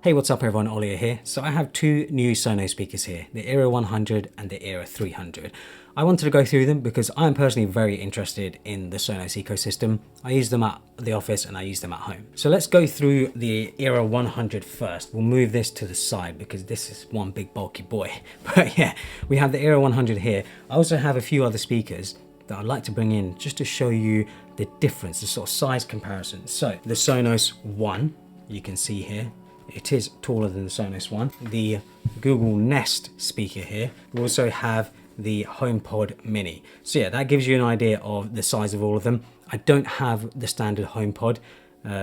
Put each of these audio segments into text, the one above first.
Hey, what's up everyone, Ollie here. So I have two new Sonos speakers here, the Era 100 and the Era 300. I wanted to go through them because I'm personally very interested in the Sonos ecosystem. I use them at the office and I use them at home. So let's go through the Era 100 first. We'll move this to the side because this is one big bulky boy. But yeah, we have the Era 100 here. I also have a few other speakers that I'd like to bring in just to show you the difference, the sort of size comparison. So the Sonos One, you can see here, it is taller than the Sonos One. The Google Nest speaker here. We also have the HomePod Mini. So yeah, that gives you an idea of the size of all of them. I don't have the standard HomePod,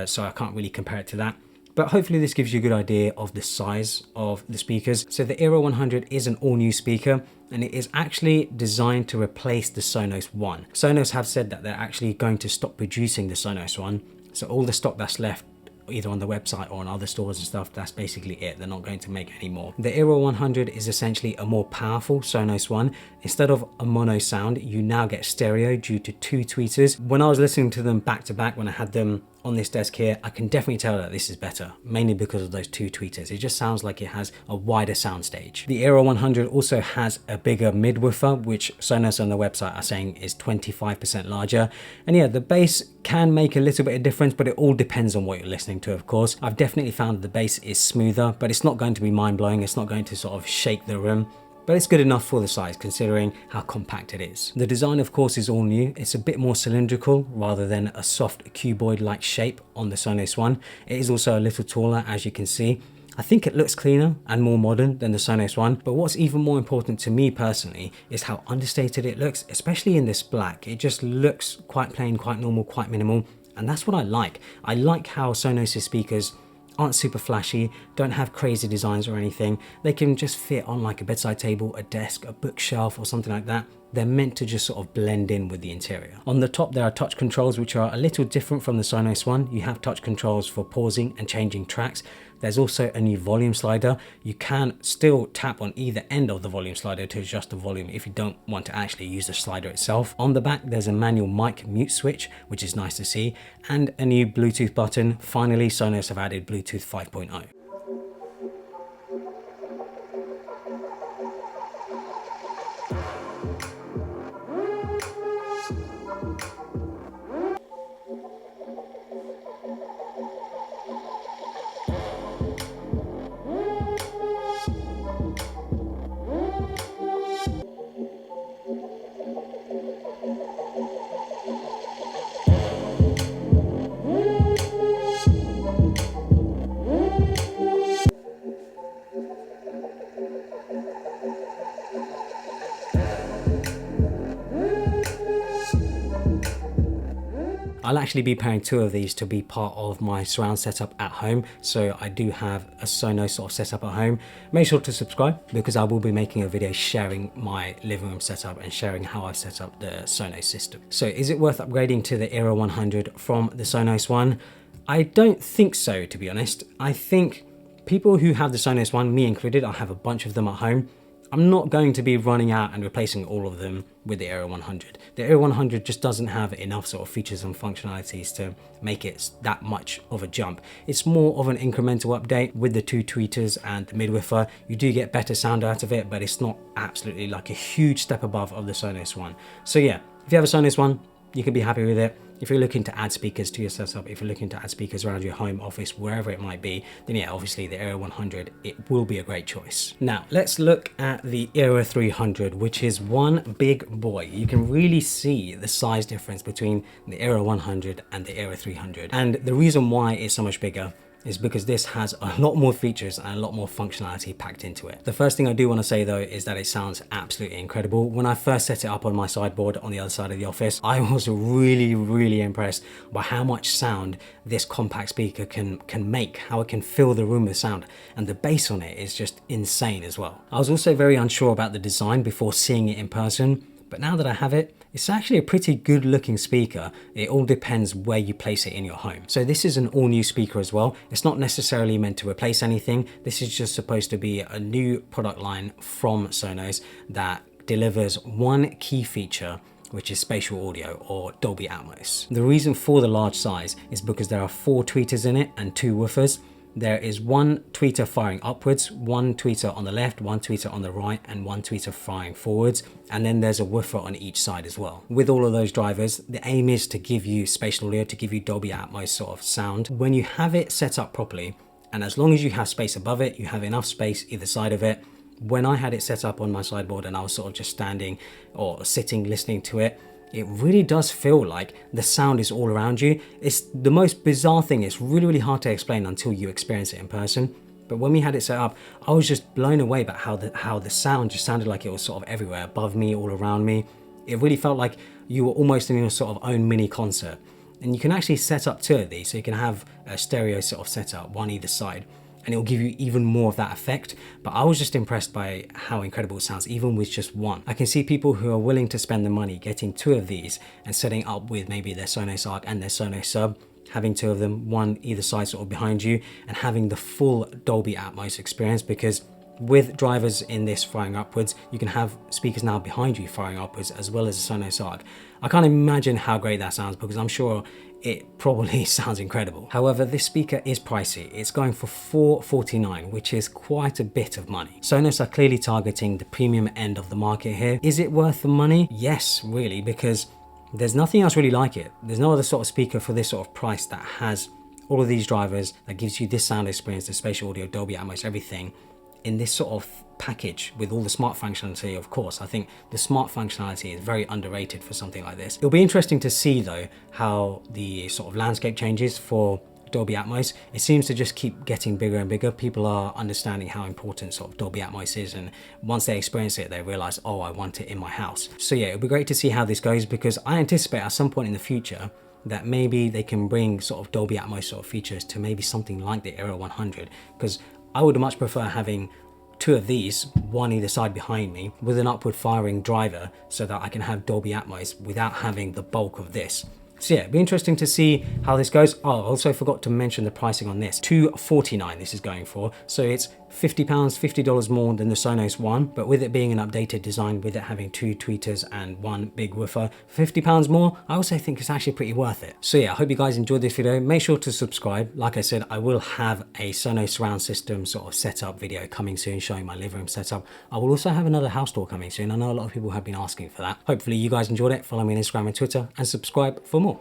so I can't really compare it to that. But hopefully this gives you a good idea of the size of the speakers. So the Era 100 is an all new speaker and it is actually designed to replace the Sonos One. Sonos have said that they're actually going to stop producing the Sonos One. So all the stock that's left either on the website or on other stores and stuff, that's basically it. They're not going to make any more. The Era 100 is essentially a more powerful Sonos One. Instead of a mono sound, you now get stereo due to two tweeters. When I was listening to them back to back, when I had them on this desk here, I can definitely tell that this is better, mainly because of those two tweeters. It just sounds like it has a wider soundstage. The Era 100 also has a bigger mid-woofer, which Sonos on the website are saying is 25% larger. And yeah, the bass can make a little bit of difference, but it all depends on what you're listening to, of course. I've definitely found the bass is smoother, but it's not going to be mind-blowing. It's not going to sort of shake the room. But it's good enough for the size considering how compact it is. The design of course is all new. It's a bit more cylindrical rather than a soft cuboid-like shape on the Sonos One. It is also a little taller, as you can see. I think it looks cleaner and more modern than the Sonos One, but what's even more important to me personally is how understated it looks, especially in this black. It just looks quite plain, quite normal, quite minimal, and that's what I like. I like how Sonos speakers aren't super flashy, don't have crazy designs or anything. They can just fit on like a bedside table, a desk, a bookshelf or something like that. They're meant to just sort of blend in with the interior. On the top there are touch controls which are a little different from the Sonos One. You have touch controls for pausing and changing tracks. There's also a new volume slider. You can still tap on either end of the volume slider to adjust the volume if you don't want to actually use the slider itself. On the back there's a manual mic mute switch, which is nice to see, and a new Bluetooth button. Finally, Sonos have added Bluetooth 5.0. I'll actually be pairing two of these to be part of my surround setup at home. So I do have a Sonos sort of setup at home. Make sure to subscribe because I will be making a video sharing my living room setup and sharing how I've set up the Sonos system. So is it worth upgrading to the Era 100 from the Sonos One? I don't think so, to be honest. I think people who have the Sonos One, me included, I have a bunch of them at home. I'm not going to be running out and replacing all of them with the Era 100. The Era 100 just doesn't have enough sort of features and functionalities to make it that much of a jump. It's more of an incremental update with the two tweeters and the mid-woofer. You do get better sound out of it, but it's not absolutely like a huge step above of the Sonos One. So yeah, if you have a Sonos One, you can be happy with it. If you're looking to add speakers to your setup, if you're looking to add speakers around your home, office, wherever it might be, then yeah, obviously the Era 100, it will be a great choice. Now, let's look at the Era 300, which is one big boy. You can really see the size difference between the Era 100 and the Era 300. And the reason why it's so much bigger is because this has a lot more features and a lot more functionality packed into it. The first thing I do want to say though is that it sounds absolutely incredible. When I first set it up on my sideboard on the other side of the office, I was really impressed by how much sound this compact speaker can make, how it can fill the room with sound, and the bass on it is just insane as well. I was also very unsure about the design before seeing it in person, but now that I have it, it's actually a pretty good looking speaker. It all depends where you place it in your home. So this is an all new speaker as well. It's not necessarily meant to replace anything. This is just supposed to be a new product line from Sonos that delivers one key feature, which is spatial audio or Dolby Atmos. The reason for the large size is because there are 4 tweeters in it and 2 woofers. there is one tweeter firing upwards, one tweeter on the left, one tweeter on the right, and one tweeter firing forwards. And then there's a woofer on each side as well. With all of those drivers, the aim is to give you spatial audio, to give you Dolby Atmos sort of sound. When you have it set up properly, and as long as you have space above it, you have enough space either side of it. When I had it set up on my sideboard and I was sort of just standing or sitting listening to it, it really does feel like the sound is all around you. It's the most bizarre thing. It's really, really hard to explain until you experience it in person. But when we had it set up, I was just blown away about how the sound just sounded like it was sort of everywhere, above me, all around me. It really felt like you were almost in your sort of own mini concert. And you can actually set up two of these, so you can have a stereo sort of setup, one either side, and it'll give you even more of that effect. But I was just impressed by how incredible it sounds, even with just one. I can see people who are willing to spend the money getting two of these and setting up with maybe their Sonos Arc and their Sonos Sub, having two of them, one either side sort of behind you, and having the full Dolby Atmos experience, because with drivers in this firing upwards, you can have speakers now behind you firing upwards as well as a Sonos Arc. I can't imagine how great that sounds, because I'm sure it probably sounds incredible. However, this speaker is pricey. It's going for $449, which is quite a bit of money. Sonos are clearly targeting the premium end of the market here. Is it worth the money? Yes, really, because there's nothing else really like it. There's no other sort of speaker for this sort of price that has all of these drivers, that gives you this sound experience, the spatial audio, Dolby Atmos, everything in this sort of package with all the smart functionality. Of course, I think the smart functionality is very underrated for something like this. It'll be interesting to see though how the sort of landscape changes for Dolby Atmos. It seems to just keep getting bigger and bigger. People are understanding how important sort of Dolby Atmos is, and once they experience it, they realize, oh, I want it in my house. So yeah, it'll be great to see how this goes, because I anticipate at some point in the future that maybe they can bring sort of Dolby Atmos sort of features to maybe something like the Era 100, because I would much prefer having two of these, one either side behind me, with an upward firing driver, so that I can have Dolby Atmos without having the bulk of this. So yeah, it'd be interesting to see how this goes. Oh, I also forgot to mention the pricing on this. $249 this is going for. So it's £50, $50 more than the Sonos one, but with it being an updated design, with it having two tweeters and one big woofer, £50 more, I also think it's actually pretty worth it. So yeah, I hope you guys enjoyed this video. Make sure to subscribe. Like I said, I will have a Sonos surround system sort of setup video coming soon, showing my living room setup. I will also have another house tour coming soon. I know a lot of people have been asking for that. Hopefully you guys enjoyed it. Follow me on Instagram and Twitter, and subscribe for more.